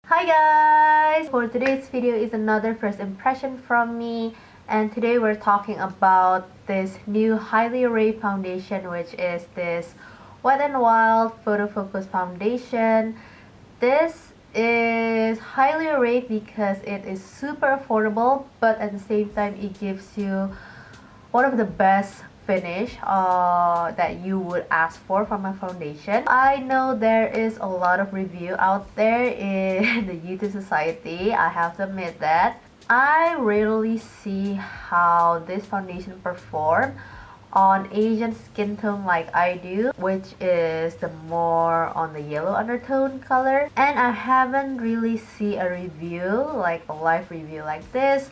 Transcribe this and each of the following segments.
Hi guys! For today's video is another first impression from me, and today we're talking about this new highly rated foundation, which is this Wet n Wild Photo Focus Foundation. This is highly rated because it is super affordable, but at the same time it gives you one of the best finish that you would ask for from a foundation. I know there is a lot of review out there in the YouTube society. I have to admit that I rarely see how this foundation perform on Asian skin tone like I do, which is the more on the yellow undertone color, and I haven't really seen a review, like a live review like this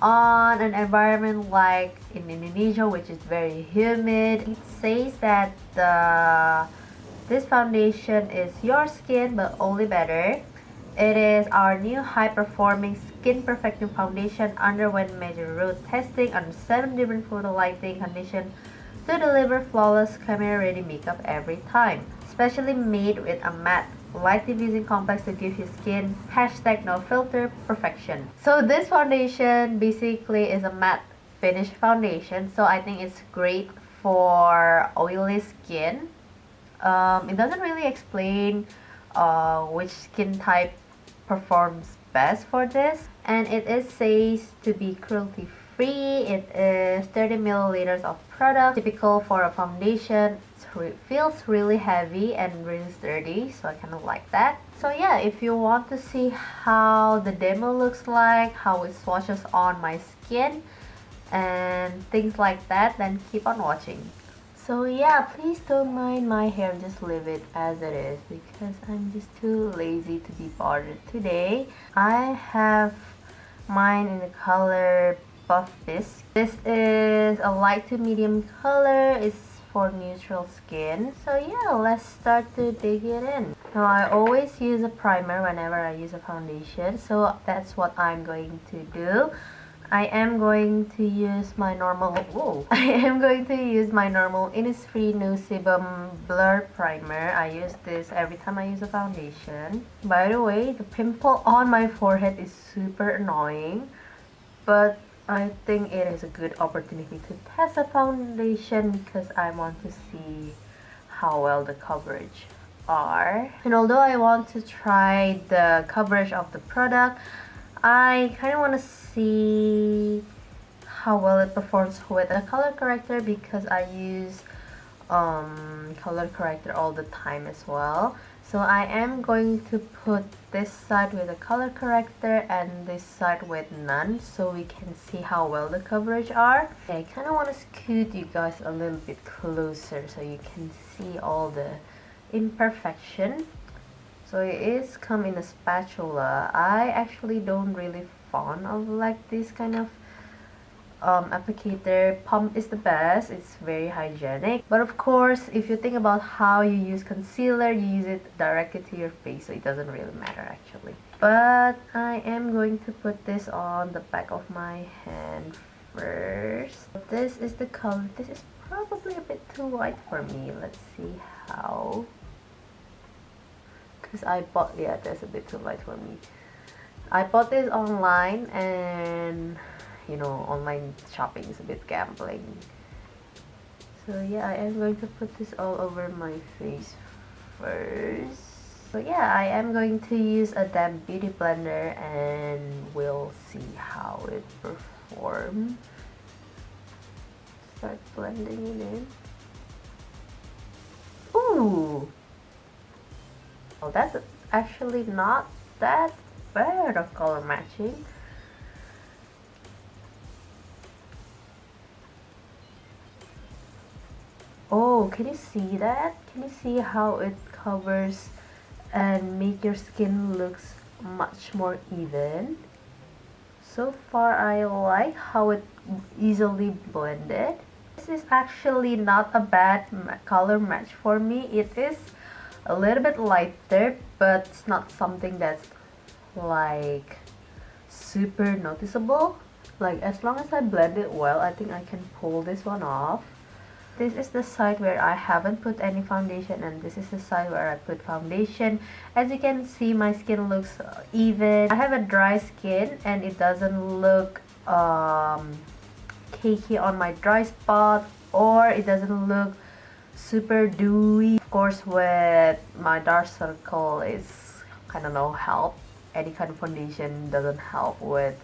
on an environment like in Indonesia, which is very humid. It says that this foundation is your skin but only better. It is our new high-performing skin perfecting foundation underwent major road testing under 7 different photo lighting conditions to deliver flawless camera-ready makeup every time. Specially made with a matte light diffusing complex to give your skin #NoFilter perfection. So this foundation basically is a matte finish foundation, so I think it's great for oily skin. It doesn't really explain which skin type performs best for this, and it is says to be cruelty free. It is 30 milliliters of product, typical for a foundation. It feels really heavy and really sturdy, so I kind of like that. So yeah, if you want to see how the demo looks like, how it swatches on my skin and things like that, then keep on watching. So yeah, please don't mind my hair, just leave it as it is because I'm just too lazy to be bothered today. I have mine in the color Buff Bisque. This is a light to medium color. It's for neutral skin. So yeah, let's start to dig it in. Now I always use a primer whenever I use a foundation, so that's what I'm going to do. I am going to use my normal Innisfree No Sebum Blur Primer. I use this every time I use a foundation. By the way, the pimple on my forehead is super annoying, but I think it is a good opportunity to test a foundation because I want to see how well the coverage are. And although I want to try the coverage of the product, I kind of want to see how well it performs with a color corrector because I use color corrector all the time as well. So I am going to put this side with a color corrector and this side with none, so we can see how well the coverage are. I kind of want to scoot you guys a little bit closer so you can see all the imperfection. So it is come in a spatula. I actually don't really fond of like this kind of applicator. Pump is the best. It's very hygienic, but of course if you think about how you use concealer, you use it directly to your face, so it doesn't really matter actually. But I am going to put this on the back of my hand first. This is the color. This is probably a bit too white for me. Let's see how, because I bought, yeah, that's a bit too light for me. I bought this online, and you know, online shopping is a bit gambling. So yeah, I am going to put this all over my face first. So yeah, I am going to use a damp beauty blender and we'll see how it performs. Start blending it in. Ooh! Oh, that's actually not that bad of color matching. Oh, can you see that? Can you see how it covers and make your skin looks much more even? So far, I like how it easily blended. This is actually not a bad color match for me. It is a little bit lighter, but it's not something that's like super noticeable. Like as long as I blend it well, I think I can pull this one off. This is the side where I haven't put any foundation, and this is the side where I put foundation. As you can see, my skin looks even. I have a dry skin and it doesn't look cakey on my dry spot, or it doesn't look super dewy. Of course, with my dark circle is kind of no help. Any kind of foundation doesn't help with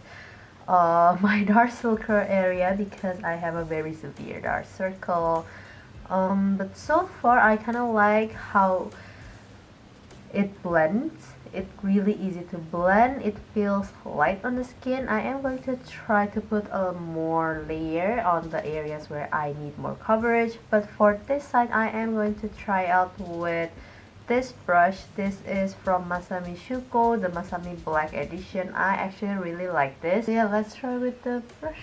my dark circle area because I have a very severe dark circle. But so far I kind of like how it blends. It's really easy to blend. It feels light on the skin. I am going to try to put a more layer on the areas where I need more coverage, but for this side I am going to try out with this brush. This is from Masami Shuko, the Masami Black edition. I actually really like this. Yeah, let's try with the brush.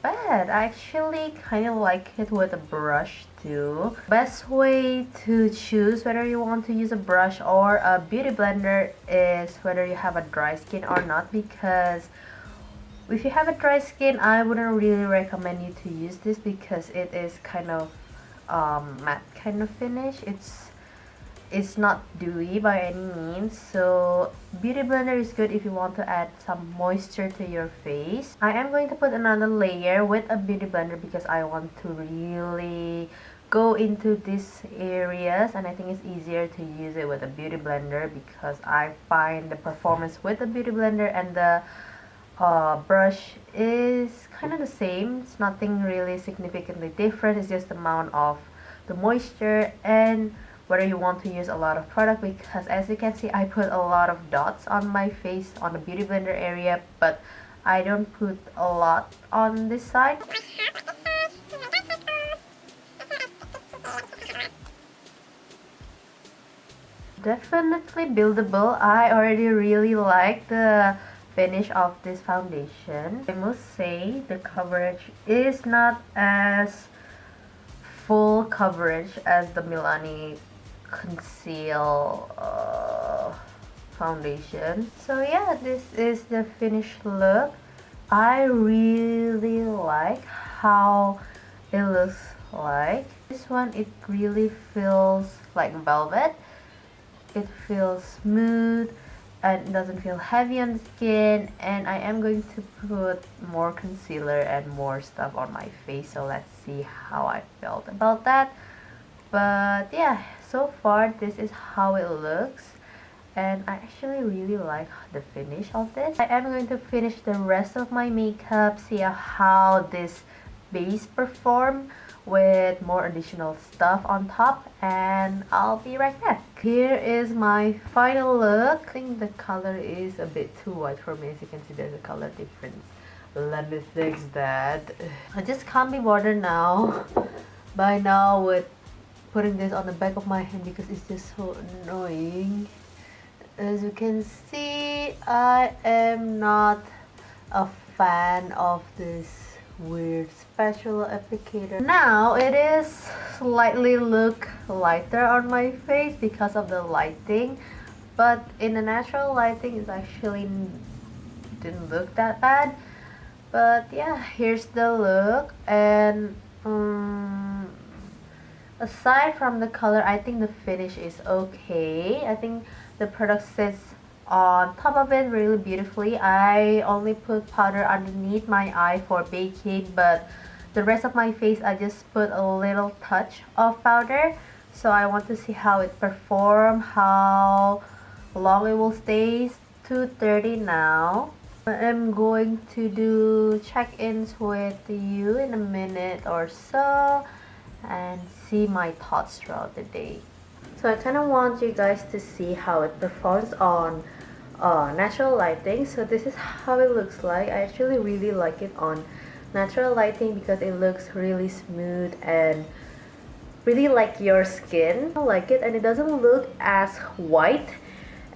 Bad. I actually kind of like it with a brush too. Best way to choose whether you want to use a brush or a beauty blender is whether you have a dry skin or not, because if you have a dry skin, I wouldn't really recommend you to use this because it is kind of matte kind of finish. It's not dewy by any means, so beauty blender is good if you want to add some moisture to your face. I am going to put another layer with a beauty blender because I want to really go into these areas, and I think it's easier to use it with a beauty blender because I find the performance with the beauty blender and the brush is kind of the same. It's nothing really significantly different. It's just the amount of the moisture and whether you want to use a lot of product, because as you can see I put a lot of dots on my face on the beauty blender area, but I don't put a lot on this side. Definitely buildable. I already really like the finish of this foundation. I must say the coverage is not as full coverage as the Milani conceal foundation. So yeah, this is the finished look. I really like how it looks like. This one, it really feels like velvet. It feels smooth and it doesn't feel heavy on the skin, and I am going to put more concealer and more stuff on my face, so let's see how I felt about that. But yeah, so far this is how it looks, and I actually really like the finish of this. I am going to finish the rest of my makeup, see how this base perform with more additional stuff on top, and I'll be right back. Here is my final look. I think the color is a bit too white for me. As you can see, there's a color difference. Let me fix that. I just can't be bothered now by now with putting this on the back of my hand because it's just so annoying. As you can see, I am not a fan of this weird spatula applicator. Now it is slightly look lighter on my face because of the lighting, but in the natural lighting it actually didn't look that bad. But yeah, here's the look, and aside from the color, I think the finish is okay. I think the product sits on top of it really beautifully. I only put powder underneath my eye for baking, but the rest of my face I just put a little touch of powder. So I want to see how it performs, how long it will stay. It's 2:30 now. I'm going to do check-ins with you in a minute or so and see my thoughts throughout the day. So I kind of want you guys to see how it performs on natural lighting. So this is how it looks like. I actually really like it on natural lighting because it looks really smooth and really like your skin. I like it, and it doesn't look as white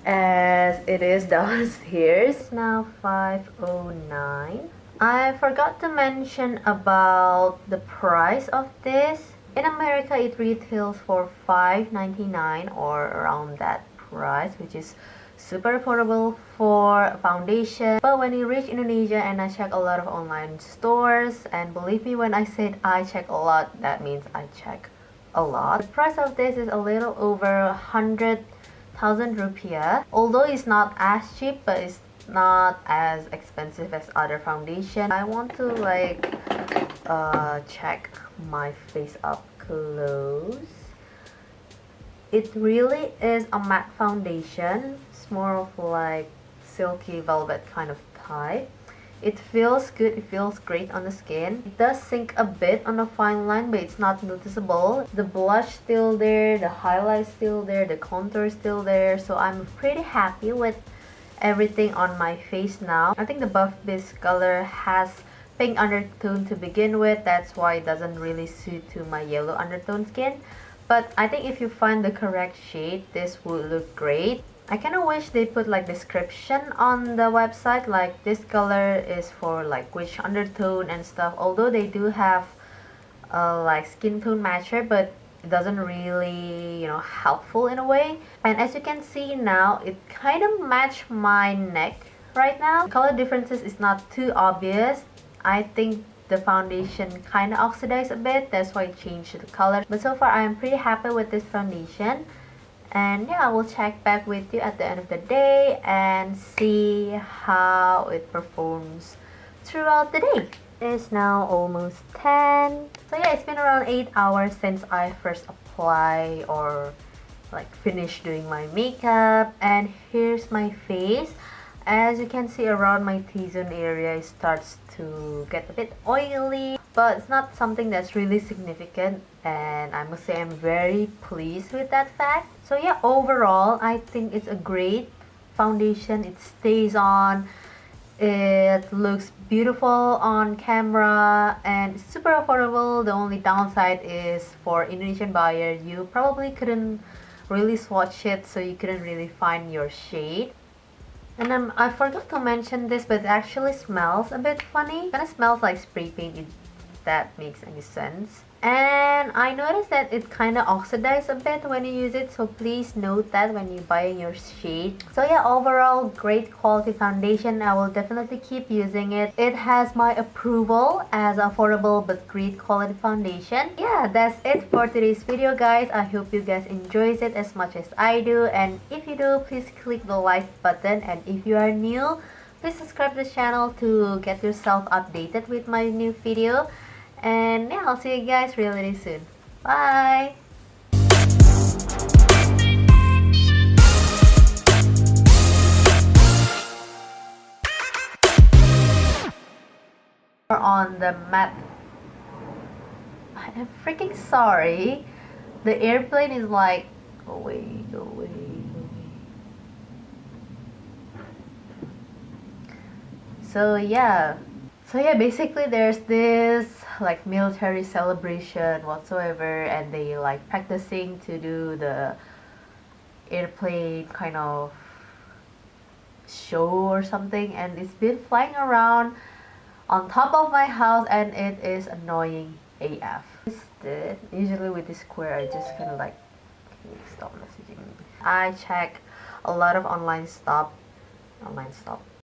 as it is downstairs. It's now 5:09. I forgot to mention about the price of this. In America, it retails for $5.99 or around that price, which is super affordable for foundation. But when you reach Indonesia, and I check a lot of online stores, and believe me when I said I check a lot, that means I check a lot. The price of this is a little over 100,000 rupiah, although it's not as cheap, but it's not as expensive as other foundation. I want to like check my face up close. It really is a matte foundation. It's more of like silky velvet kind of type. It feels good, it feels great on the skin. It does sink a bit on the fine line, but it's not noticeable. The blush still there, the highlight still there, the contour still there. So I'm pretty happy with everything on my face now. I think the Buff Bisque color has pink undertone to begin with. That's why it doesn't really suit to my yellow undertone skin. But I think if you find the correct shade, this would look great. I kind of wish they put like description on the website, like this color is for like which undertone and stuff. Although they do have like skin tone matcher, but it doesn't really, you know, helpful in a way. And as you can see now, it kind of match my neck right now. The color differences is not too obvious. I think the foundation kind of oxidized a bit, that's why I changed the color. But so far I am pretty happy with this foundation. And yeah, I will check back with you at the end of the day and see how it performs throughout the day. It is now almost 10. So yeah, it's been around 8 hours since I first apply or like finish doing my makeup. And here's my face. As you can see, around my T-zone area, it starts to get a bit oily, but it's not something that's really significant, and I must say I'm very pleased with that fact. So yeah, overall I think it's a great foundation. It stays on, it looks beautiful on camera, and it's super affordable. The only downside is for Indonesian buyer, you probably couldn't really swatch it, so you couldn't really find your shade. And I forgot to mention this, but it actually smells a bit funny. It kind of smells like spray paint, if that makes any sense. And I noticed that it kind of oxidized a bit when you use it, so please note that when you buy your shade. So yeah, overall great quality foundation. I will definitely keep using it. It has my approval as affordable but great quality foundation. Yeah, that's it for today's video, guys. I hope you guys enjoys it as much as I do, and if you do, please click the like button, and if you are new, please subscribe to the channel to get yourself updated with my new video. And yeah, I'll see you guys really soon. Bye! On the mat. I'm freaking sorry. The airplane is like, go away, go away, go away. So yeah, basically there's this like military celebration whatsoever, and they like practicing to do the airplane kind of show or something, and it's been flying around on top of my house, and it is annoying AF. Usually with this square, I just kind of like, can you stop messaging me? I check a lot of online stuff